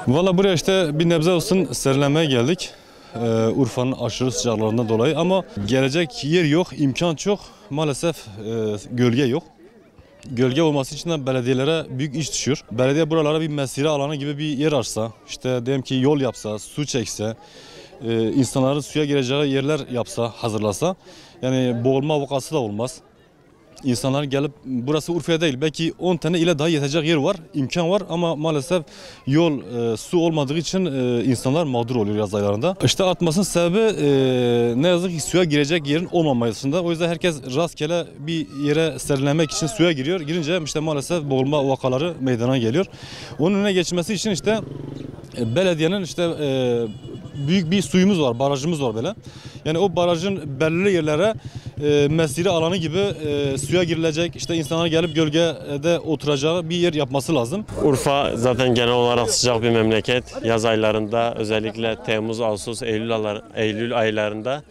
Valla buraya işte bir nebze olsun serinlemeye geldik. Urfa'nın aşırı sıcaklarından dolayı ama gelecek yer yok, imkan çok. Maalesef gölge yok. Gölge olması için de belediyelere büyük iş düşüyor. Belediye buralara bir mesire alanı gibi bir yer açsa, işte diyelim ki yol yapsa, su çekse, insanların suya gireceği yerler yapsa, hazırlasa, yani boğulma vakası da olmaz. İnsanlar gelip, burası Urfa'ya değil, belki 10 tane ile daha yetecek yer var, imkan var ama maalesef yol, su olmadığı için insanlar mağdur oluyor yaz aylarında. İşte artmasının sebebi ne yazık ki suya girecek yerin olmamasında. O yüzden herkes rastgele bir yere serinlemek için suya giriyor. Girince işte maalesef boğulma vakaları meydana geliyor. Onun önüne geçmesi için işte belediyenin işte büyük bir suyumuz var, barajımız var böyle. Yani o barajın belirli yerlere mesire alanı gibi suya girilecek, işte insanlar gelip gölgede oturacağı bir yer yapması lazım. Urfa zaten genel olarak sıcak bir memleket. Yaz aylarında özellikle Temmuz, Ağustos, Eylül aylarında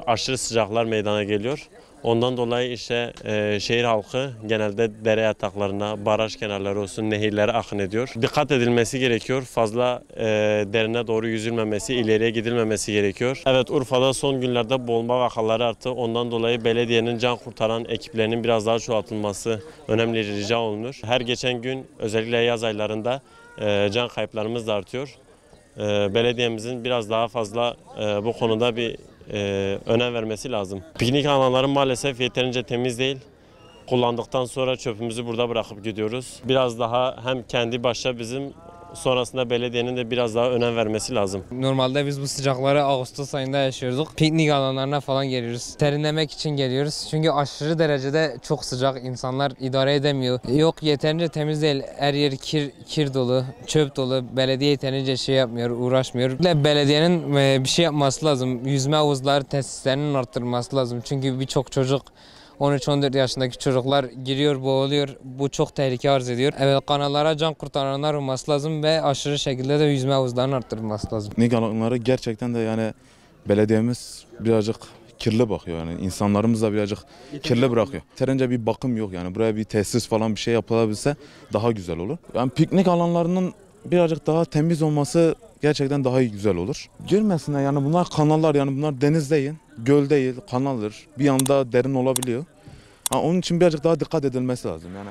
aşırı sıcaklar meydana geliyor. Ondan dolayı işte şehir halkı genelde dere yataklarına, baraj kenarları olsun, nehirlere akın ediyor. Dikkat edilmesi gerekiyor. Fazla derine doğru yüzülmemesi, ileriye gidilmemesi gerekiyor. Evet, Urfa'da son günlerde boğulma vakaları arttı. Ondan dolayı belediyenin can kurtaran ekiplerinin biraz daha çoğaltılması önemli rica olunur. Her geçen gün özellikle yaz aylarında can kayıplarımız da artıyor. Belediyemizin biraz daha fazla bu konuda bir önem vermesi lazım. Piknik alanları maalesef yeterince temiz değil. Kullandıktan sonra çöpümüzü burada bırakıp gidiyoruz. Biraz daha hem kendi başta bizim, sonrasında belediyenin de biraz daha önem vermesi lazım. Normalde biz bu sıcakları Ağustos ayında yaşıyorduk. Piknik alanlarına falan geliyoruz. Serinlemek için geliyoruz. Çünkü aşırı derecede çok sıcak, insanlar idare edemiyor. Yok, yeterince temiz değil. Her yer kir dolu, çöp dolu. Belediye yeterince şey yapmıyor, uğraşmıyor. Belediyenin bir şey yapması lazım. Yüzme havuzları tesislerinin arttırılması lazım. Çünkü birçok çocuk, 13-14 yaşındaki çocuklar giriyor, boğuluyor. Bu çok tehlike arz ediyor. Evet, kanallara can kurtaranlar olması lazım ve aşırı şekilde de yüzme havuzlarının arttırılması lazım. Piknik alanları gerçekten de yani belediyemiz birazcık kirli bakıyor, yani insanlarımız da birazcık kirli bırakıyor. Yeterince bir bakım yok, yani buraya bir tesis falan bir şey yapılabilse daha güzel olur. Yani piknik alanlarının birazcık daha temiz olması gerçekten daha iyi, güzel olur. Görmesinler, yani bunlar kanallar, yani bunlar deniz değil, göl değil, kanaldır. Bir anda derin olabiliyor. Onun için birazcık daha dikkat edilmesi lazım yani.